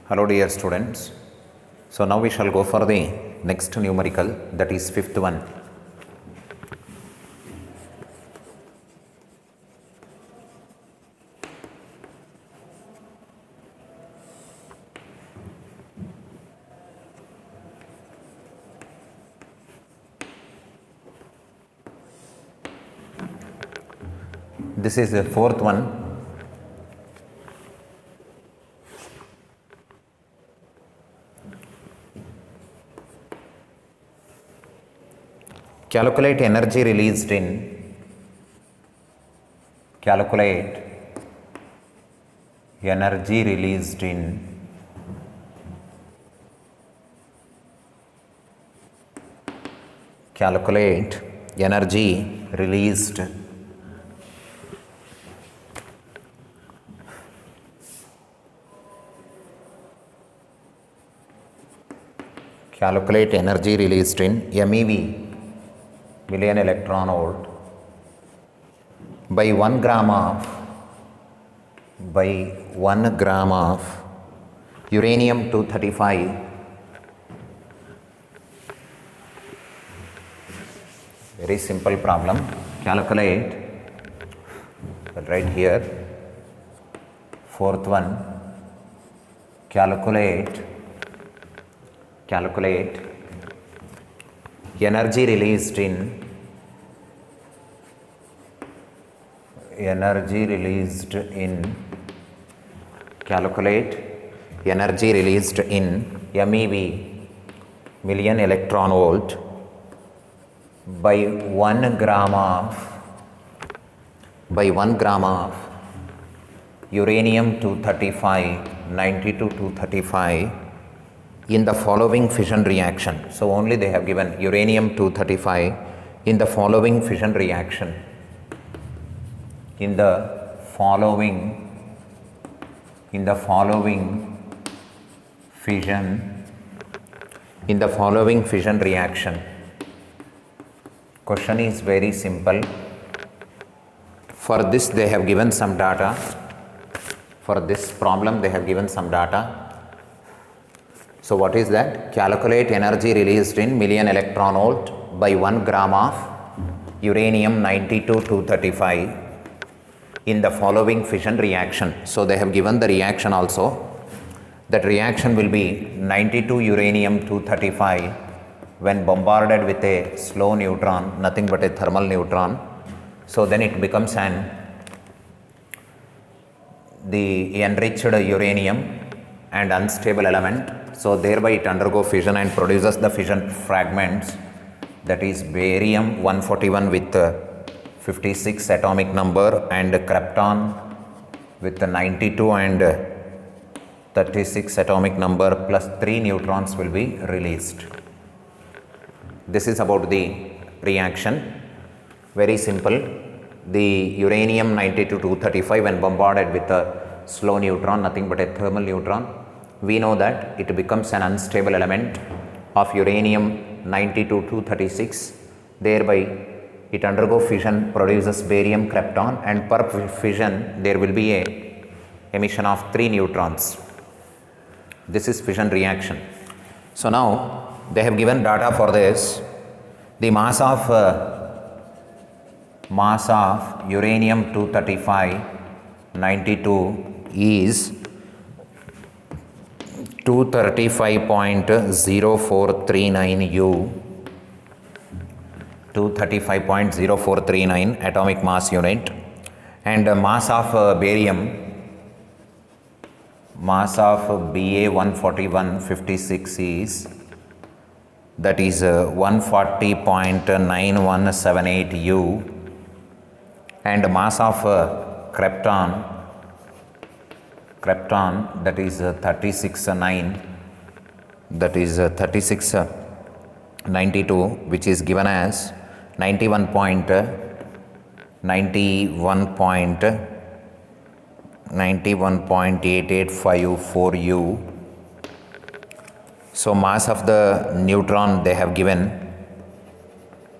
Hello dear students. So now we shall go for the next numerical, that is fifth one. This is the fourth one. Calculate energy released in calculate energy released in calculate energy released calculate energy released in MeV, million electron volt, by 1 gram of uranium 235. Very simple problem. Calculate, right here, fourth one. Calculate energy released in calculate energy released in MeV, million electron volt, by 1 gram of uranium 235, 92 235, in the following fission reaction. So only they have given uranium 235 in the following fission reaction. In the following fission reaction. Question is very simple. For this they have given some data. For this problem they have given some data. So what is that? Calculate energy released in million electron volt by 1 gram of uranium 92 235 in the following fission reaction. So they have given the reaction also. That reaction will be 92 uranium 235 when bombarded with a slow neutron, nothing but a thermal neutron. So then it becomes the enriched uranium and unstable element. So thereby it undergoes fission and produces the fission fragments, that is barium 141 with 56 atomic number and krypton with 92 and 36 atomic number plus 3 neutrons will be released. This is about the reaction. Very simple. The uranium 92 235 when bombarded with a slow neutron, nothing but a thermal neutron, we know that it becomes an unstable element of uranium 92 236. Thereby it undergoes fission, produces barium krypton, and per fission there will be a emission of 3 neutrons. This is fission reaction. So now they have given data for this. The mass of uranium 235 92 is 235.0439 U, 235.0439 atomic mass unit, and mass of barium, mass of Ba 141 56 is, that is 140.9178 U, and mass of krypton, that is 3692, which is given as 91.8854 U. So mass of the neutron they have given,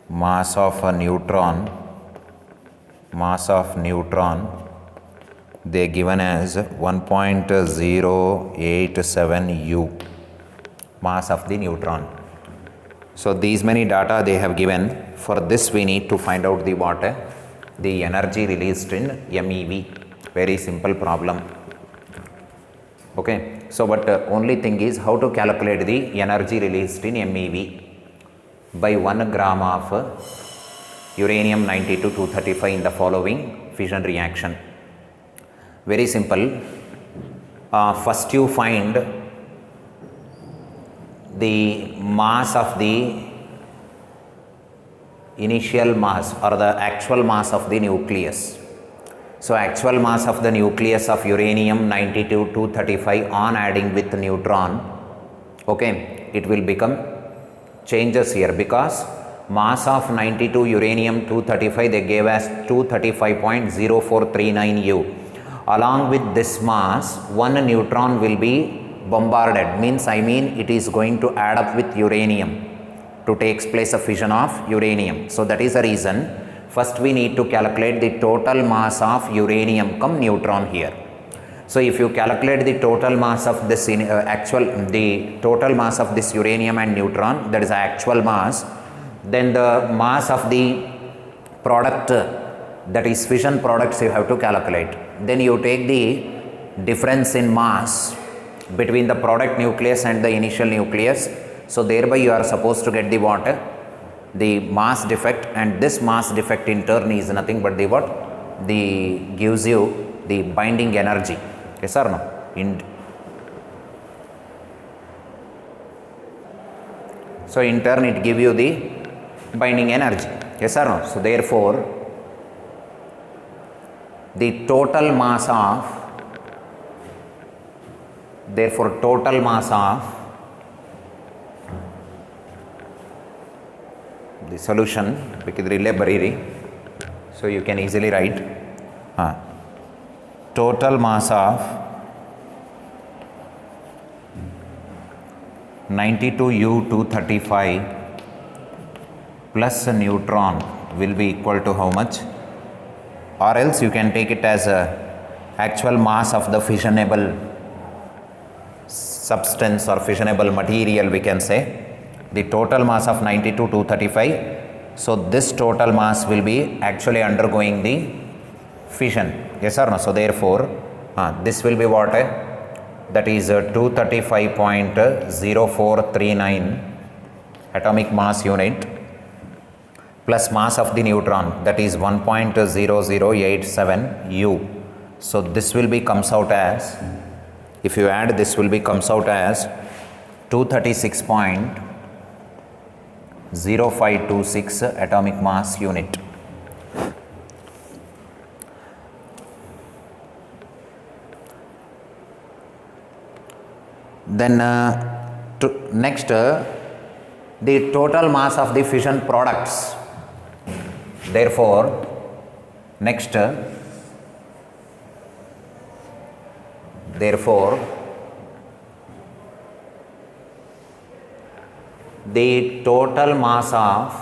mass of neutron they given as 1.087 U mass of the neutron. So these many data they have given. For this we need to find out the what? The energy released in MeV. Very simple problem. Okay. So but only thing is how to calculate the energy released in MeV by 1 gram of uranium 92-235 in the following fission reaction. Very simple. First you find the mass of the initial mass or the actual mass of the nucleus. So actual mass of the nucleus of uranium 92-235 on adding with neutron, okay, it will become changes here because mass of 92 uranium 235 they gave as 235.0439 U. Along with this mass, one neutron will be bombarded, means it is going to add up with uranium to takes place a fission of uranium. So that is the reason first we need to calculate the total mass of uranium cum neutron here. So if you calculate the total mass of this the total mass of this uranium and neutron, that is actual mass, then the mass of the product, that is fission products, you have to calculate. Then you take the difference in mass between the product nucleus and the initial nucleus. So thereby you are supposed to get the what? The mass defect, and this mass defect in turn is nothing but the what? The gives you the binding energy. Yes or no? So in turn it give you the binding energy. Yes or no? So therefore the total mass of the solution so you can easily write total mass of 92U235 plus a neutron will be equal to how much? Or else you can take it as a actual mass of the fissionable substance or fissionable material, we can say. The total mass of 92-235. So this total mass will be actually undergoing the fission. Yes or no? So therefore this will be what? That is 235.0439 atomic mass unit plus mass of the neutron, that is 1.0087 U. So this will be comes out as, if you add this will be comes out as 236.0526 atomic mass unit. Then next the total mass of the fission products. Therefore next the total mass of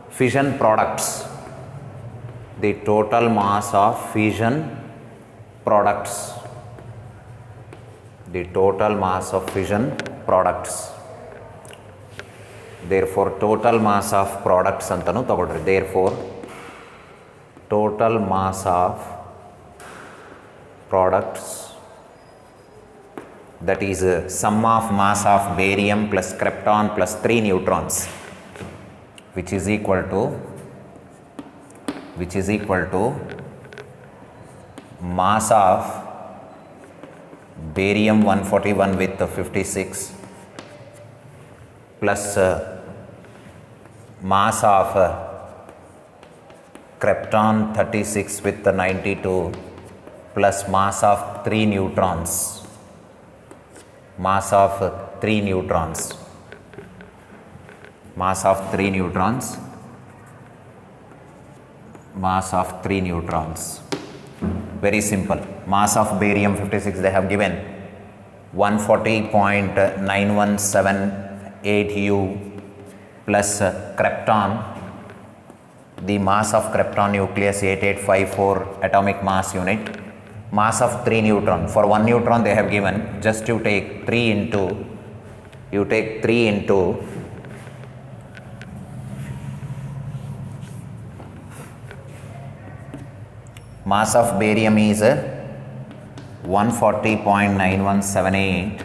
fission products, the total mass of fission products, the total mass of fission products. Therefore total mass of products antanu tagolri. Therefore total mass of products, that is sum of mass of barium plus krypton plus 3 neutrons, which is equal to mass of barium 141 with 56 plus mass of krypton 36 with 92 plus mass of 3 neutrons. Mass of 3 neutrons. Mass of 3 neutrons. Mass of 3 neutrons. Very simple. Mass of barium 56 they have given 140.9178 U plus krypton the mass of krypton nucleus 8854 atomic mass unit, mass of 3 neutron. For 1 neutron they have given, just you take 3 into mass of barium is 140.9178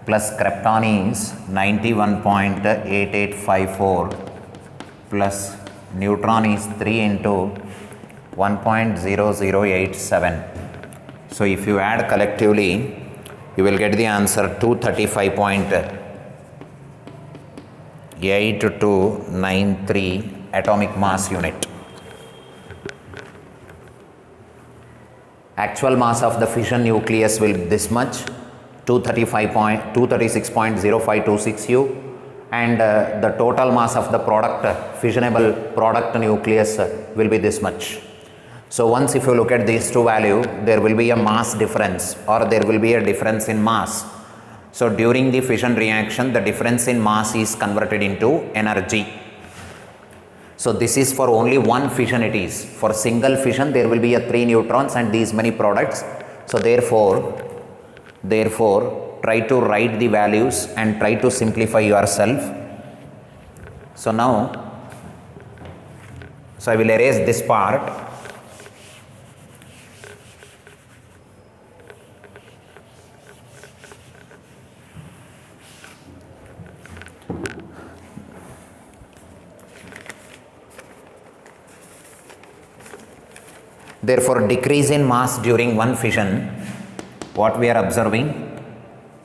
plus krypton is 91.8854 plus neutron is 3 into 1.0087. So if you add collectively, you will get the answer 235.8293 atomic mass unit. Actual mass of the fission nucleus will be this much, 236.0526 U, and the total mass of the product, fissionable product nucleus will be this much. So once if you look at these two values, there will be a mass difference or there will be a difference in mass. So during the fission reaction, the difference in mass is converted into energy. So this is for only one fission it is. For single fission there will be a 3 neutrons and these many products. So therefore try to write the values and try to simplify yourself. So now, I will erase this part. Therefore, decrease in mass during one fission, what we are observing,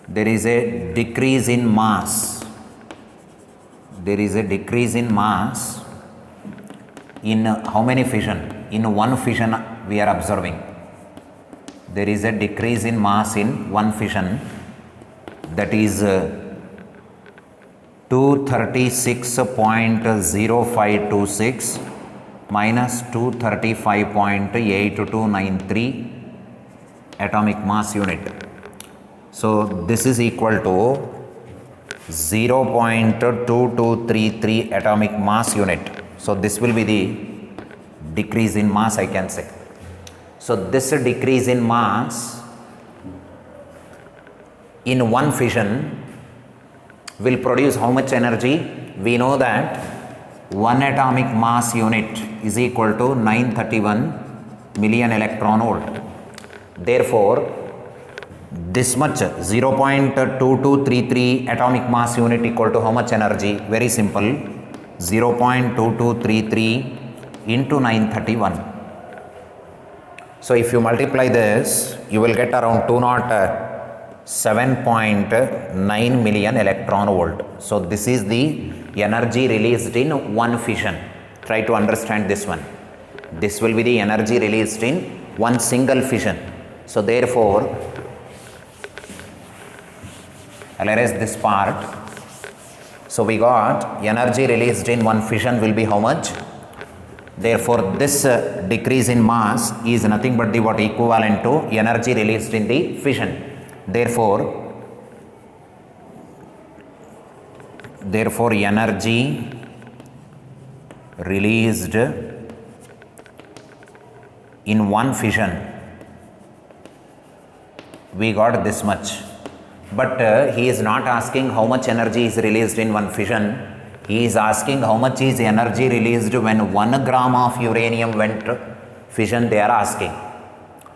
there is a decrease in mass. There is a decrease in mass in how many fission? In one fission we are observing. There is a decrease in mass in one fission, that is 236.0526 minus 235.8293 atomic mass unit. So this is equal to 0.2233 atomic mass unit. So this will be the decrease in mass, I can say. So this decrease in mass in one fission will produce how much energy? We know that 1 atomic mass unit is equal to 931 million electron volt. Therefore, this much 0.2233 atomic mass unit equal to how much energy? Very simple, 0.2233 into 931. So if you multiply this, you will get around 207.9 million electron volt. So this is the energy released in one fission. Try to understand this one. This will be the energy released in one single fission. So therefore, I'll erase this part. So we got energy released in one fission will be how much? Therefore, this decrease in mass is nothing but the what equivalent to energy released in the fission. Therefore, energy released in one fission, we got this much. But he is not asking how much energy is released in one fission. He is asking how much is energy released when 1 gram of uranium went fission, they are asking.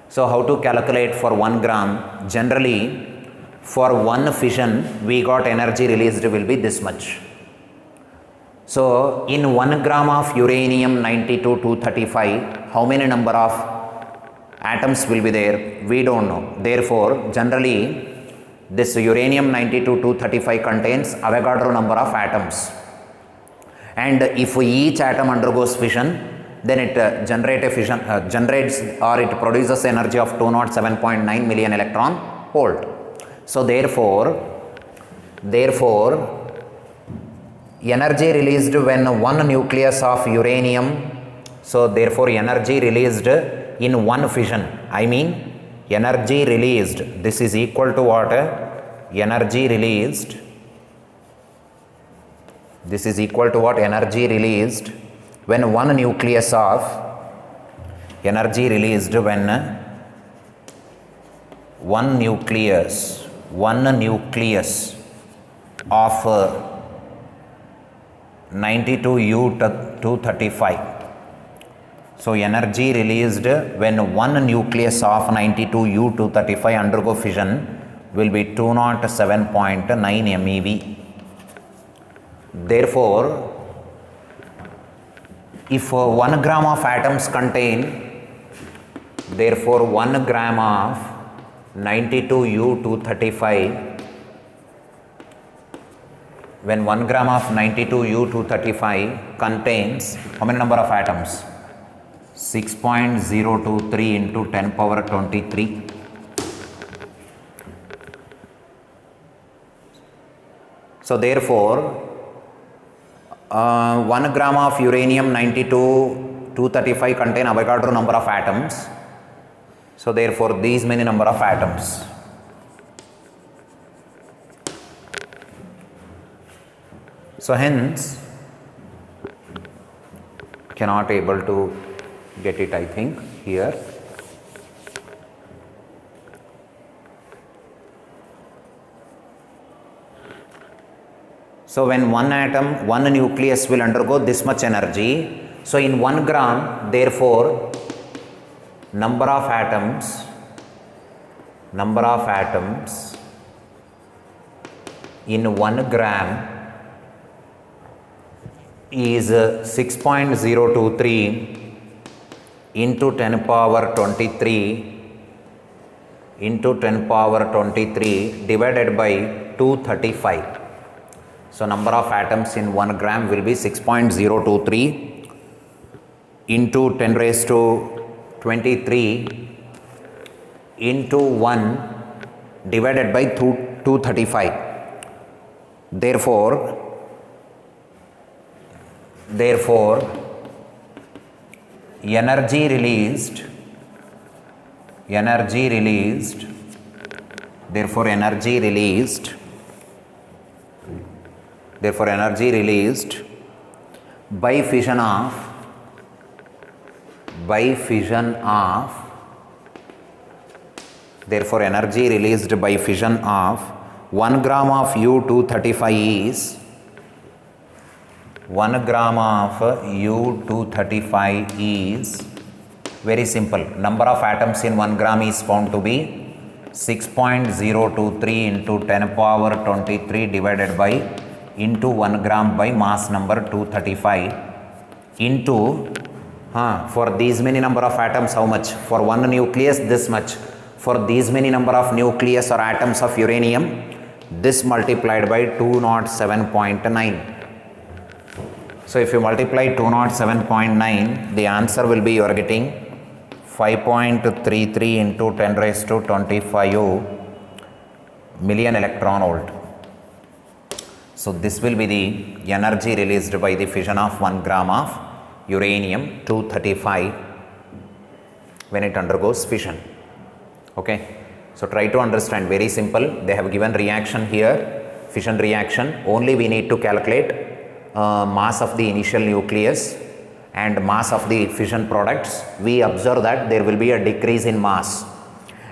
So how to calculate for 1 gram? Generally, for one fission, we got energy released will be this much. So in 1 gram of uranium 92-235, how many number of atoms will be there? We don't know. Therefore, generally, this uranium 92-235 contains Avogadro number of atoms. And if each atom undergoes fission, then it generates or it produces energy of 207.9 million electron volt. So therefore, energy released when one nucleus of uranium, so therefore energy released in one fission, I mean energy released, this is equal to what? Energy released, this is equal to what? Energy released when one nucleus of energy released when one nucleus of 92U235. So energy released when one nucleus of 92U235 undergo fission will be 207.9 MeV. Therefore, if 1 gram of atoms contain, therefore 1 gram of 92U235, when 1 gram of 92U235 contains how many number of atoms? 6.023 into 10 power 23. So therefore, 1 gram of uranium 92-235 contain Avogadro number of atoms. So therefore, these many number of atoms. So hence, cannot able to get it, I think, here. So when one atom, one nucleus will undergo this much energy, so in 1 gram, therefore, number of atoms in 1 gram is 6.023 into 10 power 23 divided by 235. So number of atoms in 1 gram will be 6.023 into 10 raised to 23 into 1 divided by 235. Therefore, energy released by fission of 1 gram of U235 is 1 gram of U235 is very simple. Number of atoms in 1 gram is found to be 6.023 into 10 power 23 divided by into 1 gram by mass number 235 into for these many number of atoms how much? For one nucleus this much. For these many number of nucleus or atoms of uranium, this multiplied by 207.9. So if you multiply 207.9, the answer will be you are getting 5.33 into 10 raised to 25 million electron volt. So this will be the energy released by the fission of 1 gram of uranium 235 when it undergoes fission. Okay. So try to understand, very simple. They have given reaction here, fission reaction. Only we need to calculate mass of the initial nucleus and mass of the fission products. We observe that there will be a decrease in mass,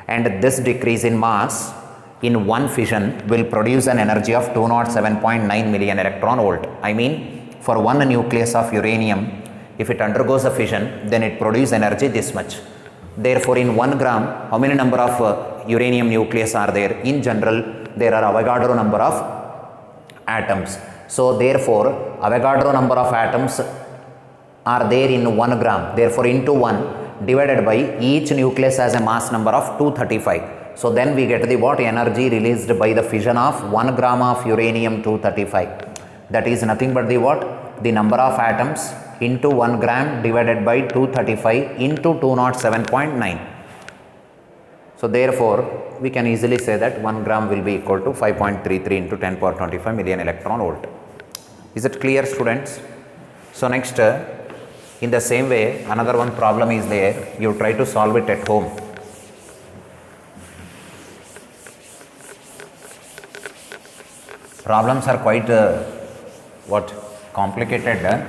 and this decrease in mass in one fission will produce an energy of 207.9 million electron volt. I mean, for one nucleus of uranium, if it undergoes a fission, then it produces energy this much. Therefore, in 1 gram, how many number of uranium nucleus are there? In general, there are Avogadro number of atoms. So therefore, Avogadro number of atoms are there in 1 gram. Therefore, into 1 divided by each nucleus has a mass number of 235. So then we get the what? Energy released by the fission of 1 gram of uranium 235. That is nothing but the what? The number of atoms into 1 gram divided by 235 into 207.9. So therefore, we can easily say that 1 gram will be equal to 5.33 into 10 power 25 million electron volt. Is it clear, students? So next, in the same way, another one problem is there. You try to solve it at home. Problems are quite complicated.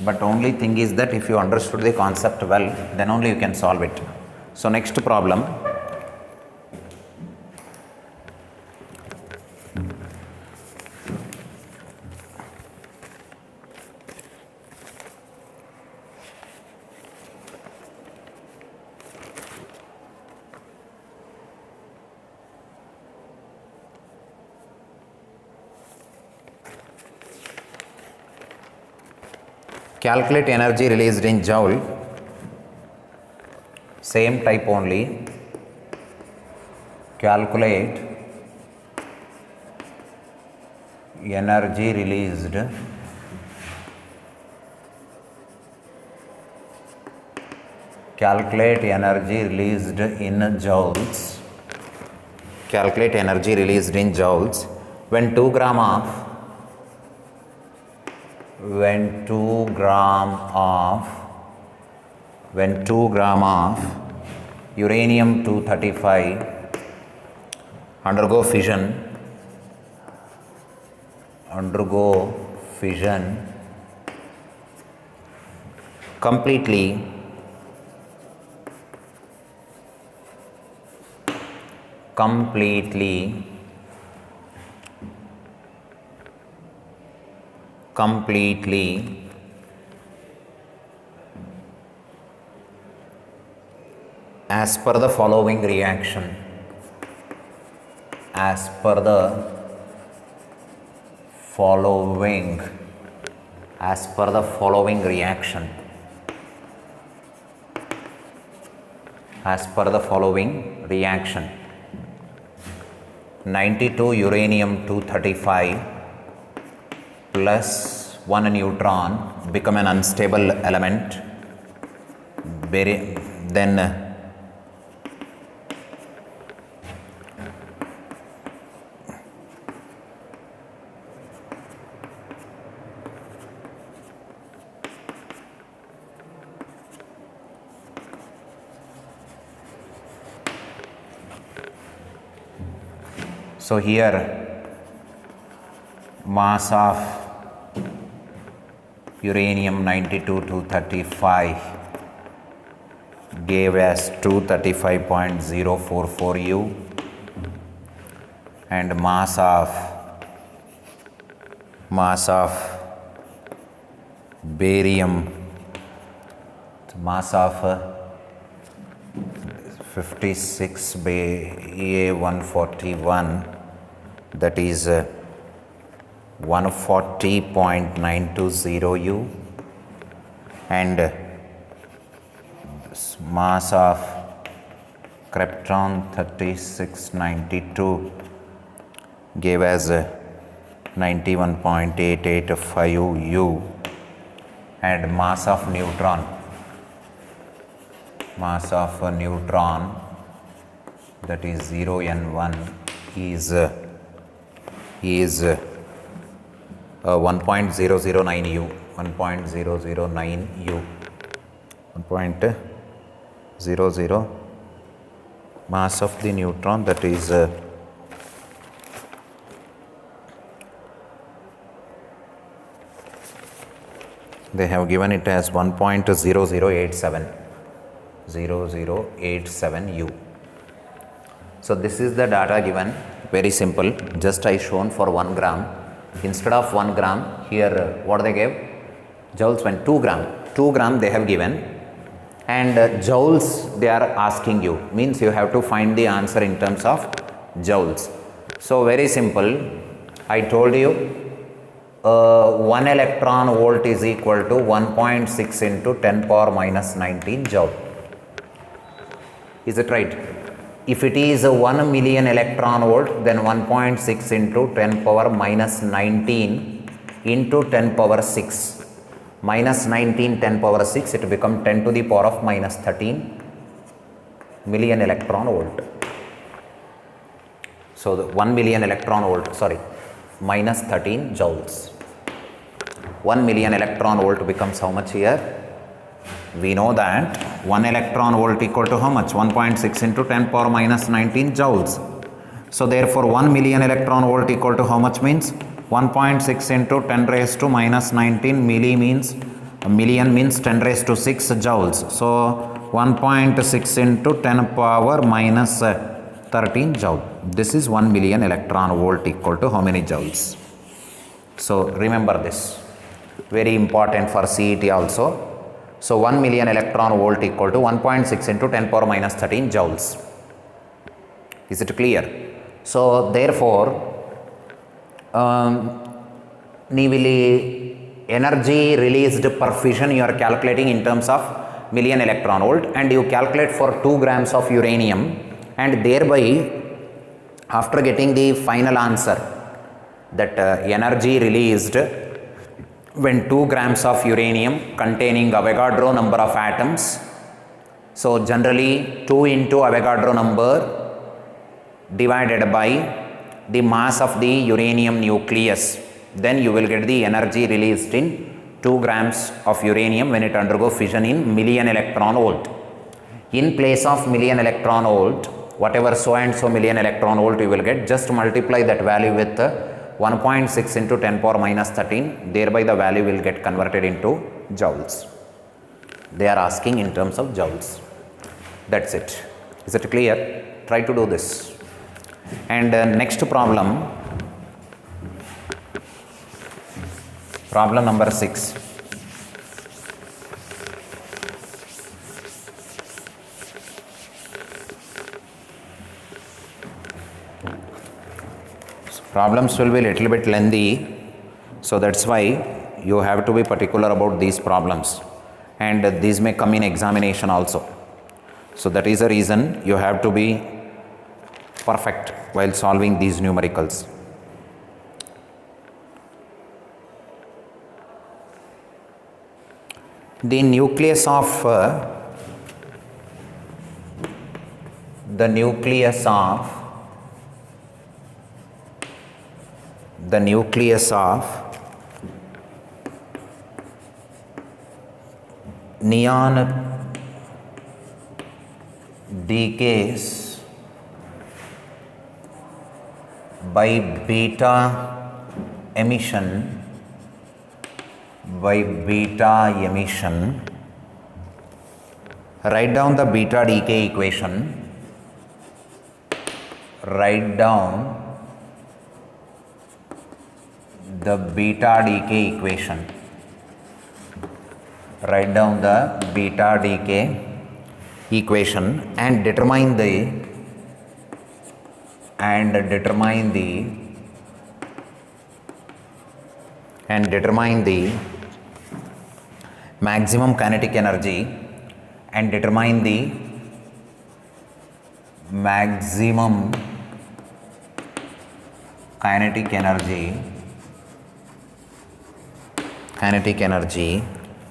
but only thing is that if you understood the concept well, then only you can solve it. So next problem. Calculate energy released in joule, same type only. Calculate energy released in joules. Calculate energy released in joules when 2 gram of uranium 235 undergo fission completely as per the following reaction. As per the following reaction. As per the following reaction. 92 uranium 235 plus 1 neutron become an unstable element. Then so here mass of uranium 92 235 gave as 235.044 U and mass of barium, mass of 56 Ba141, that is 140.920 U, and mass of krypton 3692 gave as 91.885 U, and mass of neutron that is 0n1 is 1.009 U, 1.009 U, 1.00 mass of the neutron, that is they have given it as 1.0087 U. So this is the data given, very simple, just I shown for 1 gram. Instead of 1 gram, here what they gave? Joules when 2 gram they have given, and joules they are asking you, means you have to find the answer in terms of joules. So very simple, I told you 1 electron volt is equal to 1.6 into 10 power minus 19 joule. Is it right? If it is 1 million electron volt, then 1.6 into 10 power minus 19 into 10 power 6. Minus 19 10 power 6, it become 10 to the power of minus 13 million electron volt. So the 1 million electron volt, sorry, minus 13 joules. 1 million electron volt becomes how much here? We know that 1 electron volt equal to how much? 1.6 into 10 power minus 19 joules. So therefore 1 million electron volt equal to how much means? 1.6 into 10 raised to minus 19 milli means A million means 10 raised to 6 joules. So 1.6 into 10 power minus 13 joule. This is 1 million electron volt equal to how many joules? So remember this. Very important for CET also. So 1 million electron volt equal to 1.6 into 10 power minus 13 joules. Is it clear? So therefore, ನೀವಿಲ್ಲಿ energy released per fission you are calculating in terms of million electron volt, and you calculate for 2 grams of uranium, and thereby after getting the final answer that energy released when 2 grams of uranium containing Avogadro number of atoms. So generally 2 into Avogadro number divided by the mass of the uranium nucleus, then you will get the energy released in 2 grams of uranium when it undergo fission in million electron volt. In place of million electron volt, whatever so and so million electron volt you will get, just multiply that value with 1.6 into 10 power minus 13, thereby the value will get converted into joules. They are asking in terms of joules. That's it. Is it clear? Try to do this. And next problem, problem number 6. Problems will be little bit lengthy, so that's why you have to be particular about these problems, and these may come in examination also. So that is the reason you have to be perfect while solving these numericals. The nucleus of neon decays by beta emission. Write down the beta decay equation. Write down the beta decay equation. Write down the beta decay equation and determine the maximum kinetic energy, and determine the maximum kinetic energy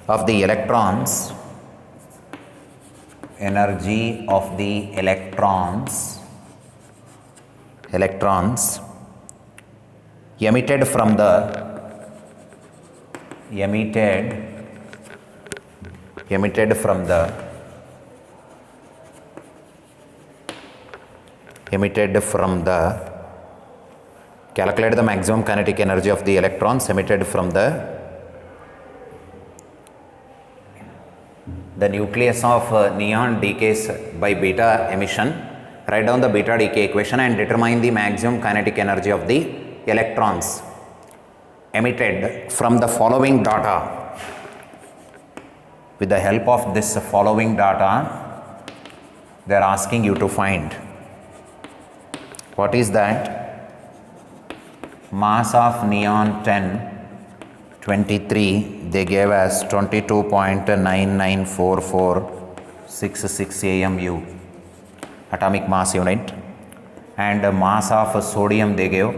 of the electrons, emitted from the calculate the maximum kinetic energy of the electrons emitted from the nucleus of neon decays by beta emission. Write down the beta decay equation and determine the maximum kinetic energy of the electrons emitted from the following data. With the help of this following data, they are asking you to find what is that. Mass of neon 10 23, they gave us 22.994466 AMU atomic mass unit, and mass of sodium they gave.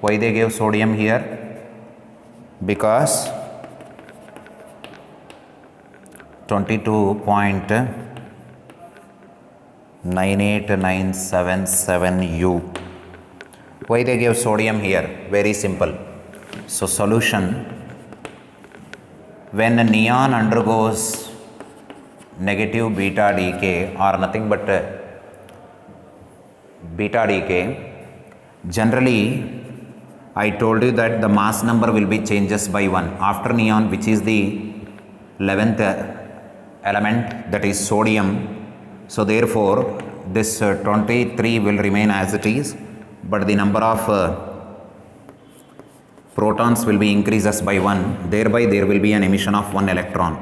Why they gave sodium here? Because 22.98977 U. Why they gave sodium here? Very simple. So solution, when neon undergoes negative beta decay or nothing but beta decay, generally I told you that the mass number will be changes by 1 after neon, which is the 11th element, that is sodium. So therefore this 23 will remain as it is, but the number of protons will be increases by 1, thereby there will be an emission of 1 electron.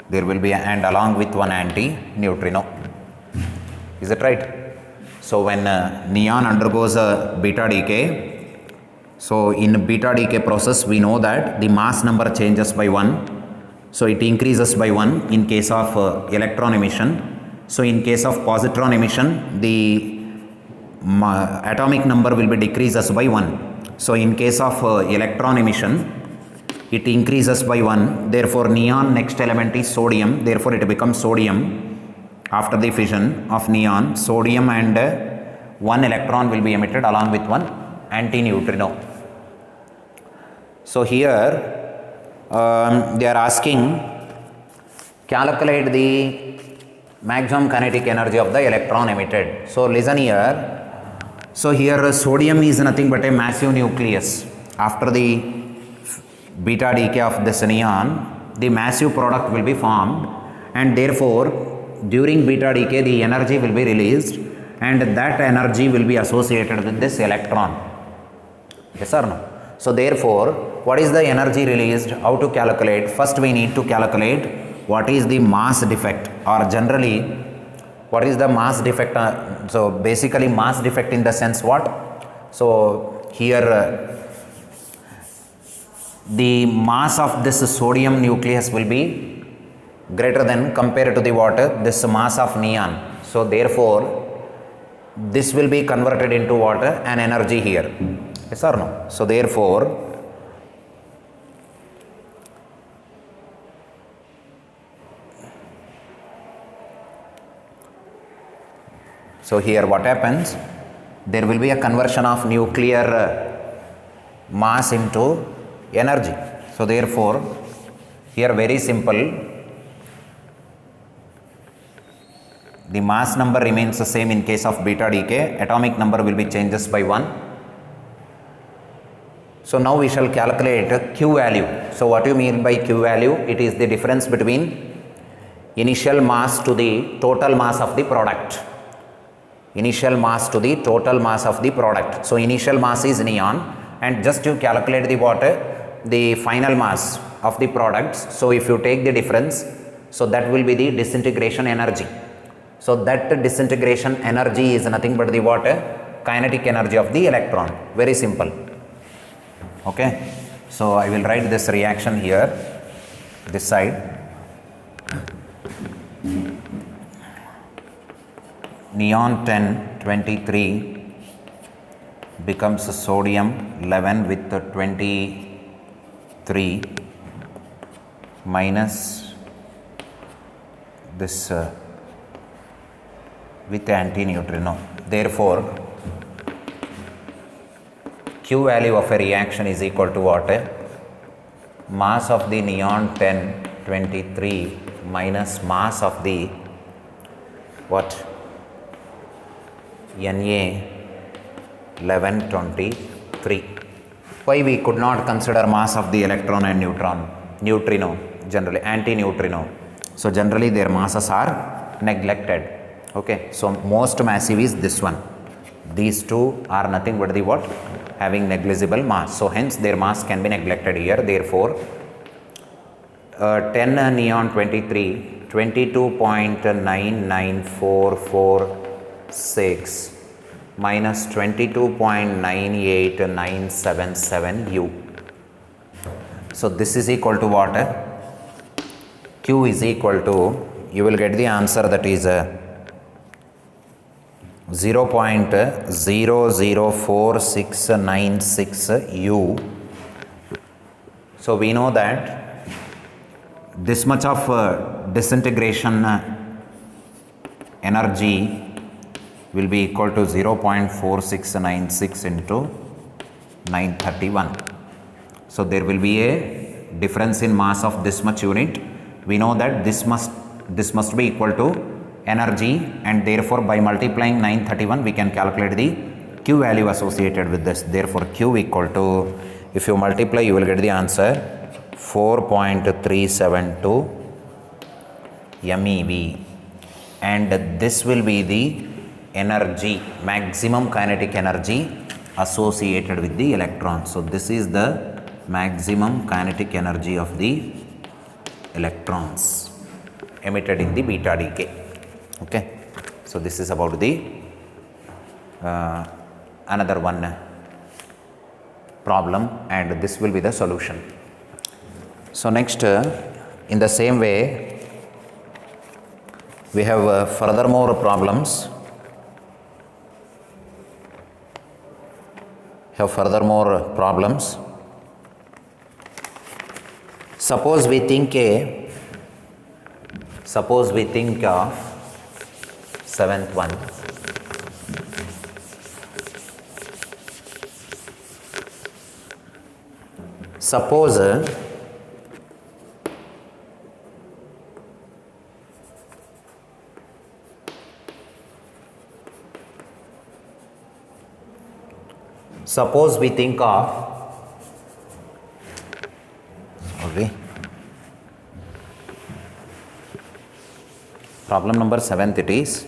There will be and along with 1 anti-neutrino. Is it right? So when neon undergoes a beta decay, so in beta decay process we know that the mass number changes by 1. So it increases by 1 in case of electron emission. So in case of positron emission, the atomic number will be decreases by 1. So in case of electron emission, it increases by 1. Therefore neon next element is sodium. Therefore it becomes sodium. After the fission of neon, sodium and 1 electron will be emitted along with 1 antineutrino. So here they are asking calculate the maximum kinetic energy of the electron emitted. So listen here. So here sodium is nothing but a massive nucleus. After the beta decay of this neon, the massive product will be formed, and therefore during beta decay the energy will be released, and that energy will be associated with this electron. Yes or no? So therefore what is the energy released? How to calculate? First we need to calculate what is the mass defect, or generally what is the mass defect. So basically mass defect in the sense what? So here the mass of this sodium nucleus will be greater than compared to the water, this mass of neon. So therefore this will be converted into water and energy here. Yes or no? So therefore here what happens, there will be a conversion of nuclear mass into energy. So therefore here very simple, the mass number remains the same in case of beta decay, atomic number will be changes by 1. So now we shall calculate Q value. So what do you mean by Q value? It is the difference between initial mass to the total mass of the product. Initial mass to the total mass of the product. So initial mass is neon, and just to calculate the water, the final mass of the products. So if you take the difference, so that will be the disintegration energy. So that disintegration energy is nothing but the water kinetic energy of the electron. Very simple. Okay. So I will write this reaction here, this side. Neon 10, 23 becomes sodium 11 with 23 minus this with antineutrino. Therefore Q value of a reaction is equal to what? Mass of the neon 10, 23 minus mass of the what? Na 11, 23. Why we could not consider mass of the electron and neutrino, generally antineutrino? So generally their masses are neglected. Okay, so most massive is this one. These two are nothing but the what? Having negligible mass. So hence their mass can be neglected here. Therefore 10 neon 23, 22.99446 minus 22.98977 U. So this is equal to what? Q is equal to, you will get the answer, that is 0.004696 U. So we know that this much of disintegration energy will be equal to 0.4696 into 931. So there will be a difference in mass of this much unit. We know that this must be equal to energy, and therefore by multiplying 931 we can calculate the Q value associated with this. Therefore Q equal to, if you multiply you will get the answer 4.372 MeV, and this will be the energy, maximum kinetic energy associated with the electron. So this is the maximum kinetic energy of the electrons emitted in the beta decay. Okay, so this is about the another one problem, and this will be the solution. So next, in the same way, we have furthermore problems. Suppose we think of seventh one. Suppose we think of, problem number 7th it is.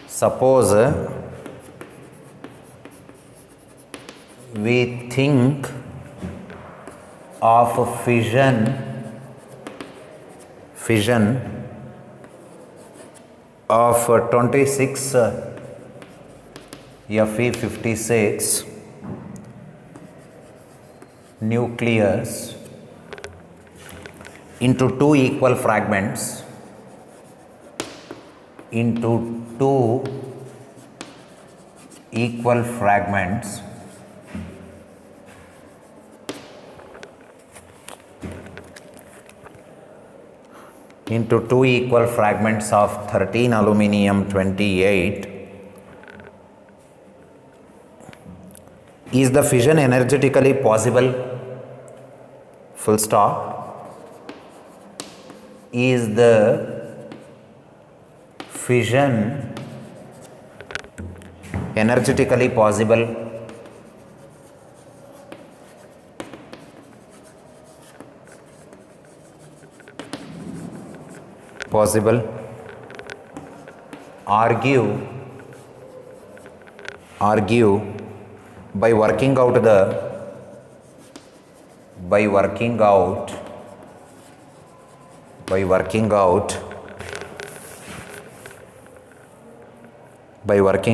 Suppose we think of fission of 26 Fe56 nucleus into two equal fragments, into two equal fragments of 13 aluminium 28, is the fission energetically possible? Full stop. Is the fission energetically possible? Argue by working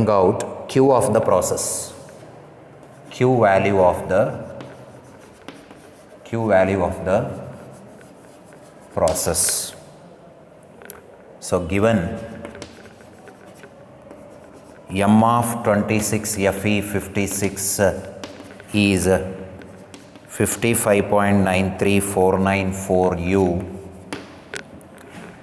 out Q of the process, Q value of the process. So given M of 26 Fe56 is 55.93494 U,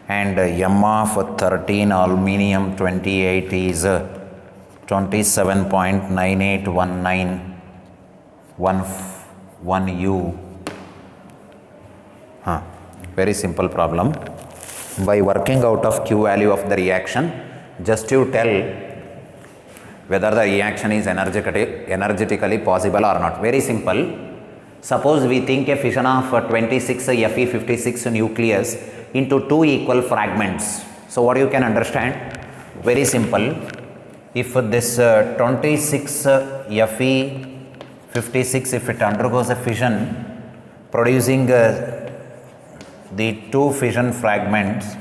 and M of 13 aluminium 28 is 27.981911 U. Very simple problem. By working out of Q value of the reaction, just you tell whether the reaction is energetically possible or not. Very simple. Suppose we think a fission of 26 Fe56 nucleus into two equal fragments. So what you can understand? Very simple. If this 26 Fe56, if it undergoes a fission, producing the two fission fragments.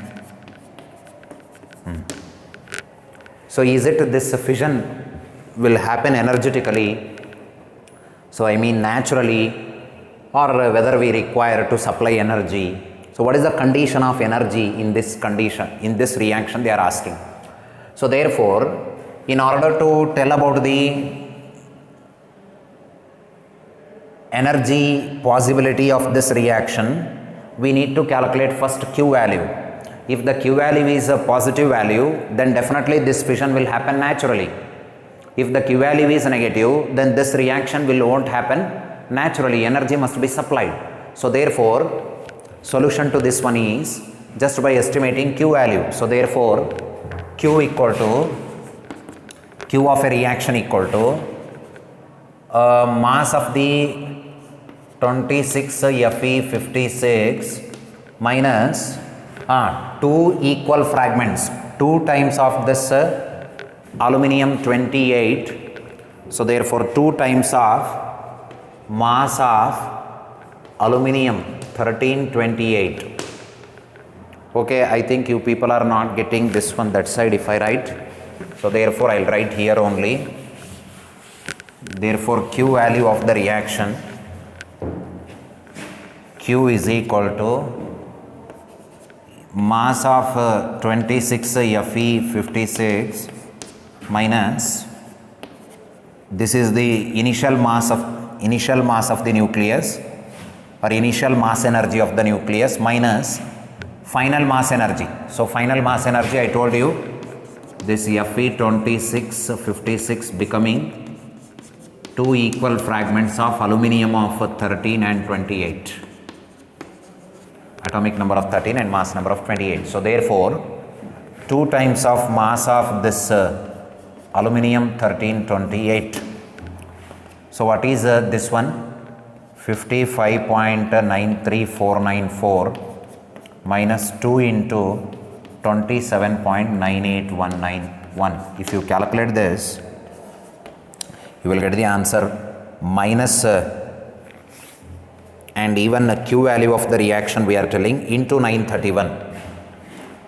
So is it this fission will happen energetically, so I mean naturally, or whether we require to supply energy? So what is the condition of energy in this reaction they are asking. So therefore, in order to tell about the energy possibility of this reaction, we need to calculate first Q value. If the Q value is a positive value, then definitely this fission will happen naturally. If the Q value is negative, then this reaction won't happen naturally. Energy must be supplied. So therefore, solution to this one is just by estimating Q value. So therefore, Q of a reaction equal to mass of the 26 Fe56 minus 2 equal fragments, 2 times of this aluminum 28. So therefore 2 times of mass of aluminum 1328. Okay, I think you people are not getting this one that side if I write. So therefore I'll write here only. Therefore Q value of the reaction, Q is equal to mass of 26 Fe56 minus, this is the initial mass of the nucleus or initial mass energy of the nucleus minus final mass energy. So final mass energy, I told you, this Fe56 becoming 2 equal fragments of aluminum of 13 and 28. Atomic number of 13 and mass number of 28. So therefore 2 times of mass of this aluminum 1328. So what is this one? 55.93494 minus 2 into 27.98191. If you calculate this, you will get the answer minus and even the Q value of the reaction we are telling into 931.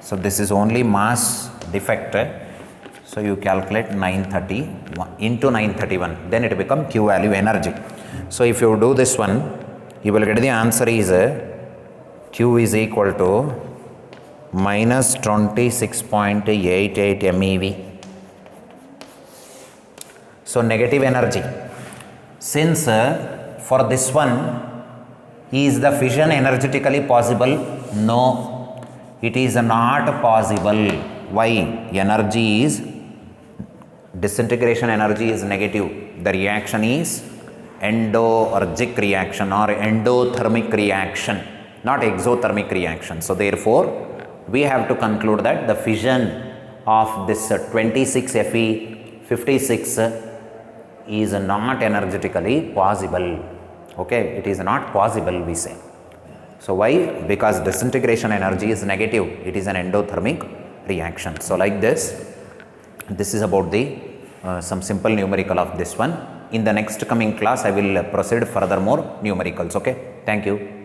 So this is only mass defect. So you calculate 930 into 931, then it become Q value energy. So if you do this one, you will get the answer is Q is equal to minus 26.88 MeV. So negative energy. Since for this one, is the fission energetically possible? No, it is not possible. Why? Energy is, disintegration energy is negative. The reaction is endorgic reaction or endothermic reaction, not exothermic reaction. So therefore, we have to conclude that the fission of this 26 Fe56 is not energetically possible. Okay, it is not possible, we say. So why? Because disintegration energy is negative. It is an endothermic reaction. So like this is about the some simple numerical of this one. In the next coming class, I will proceed furthermore numericals. Okay, thank you.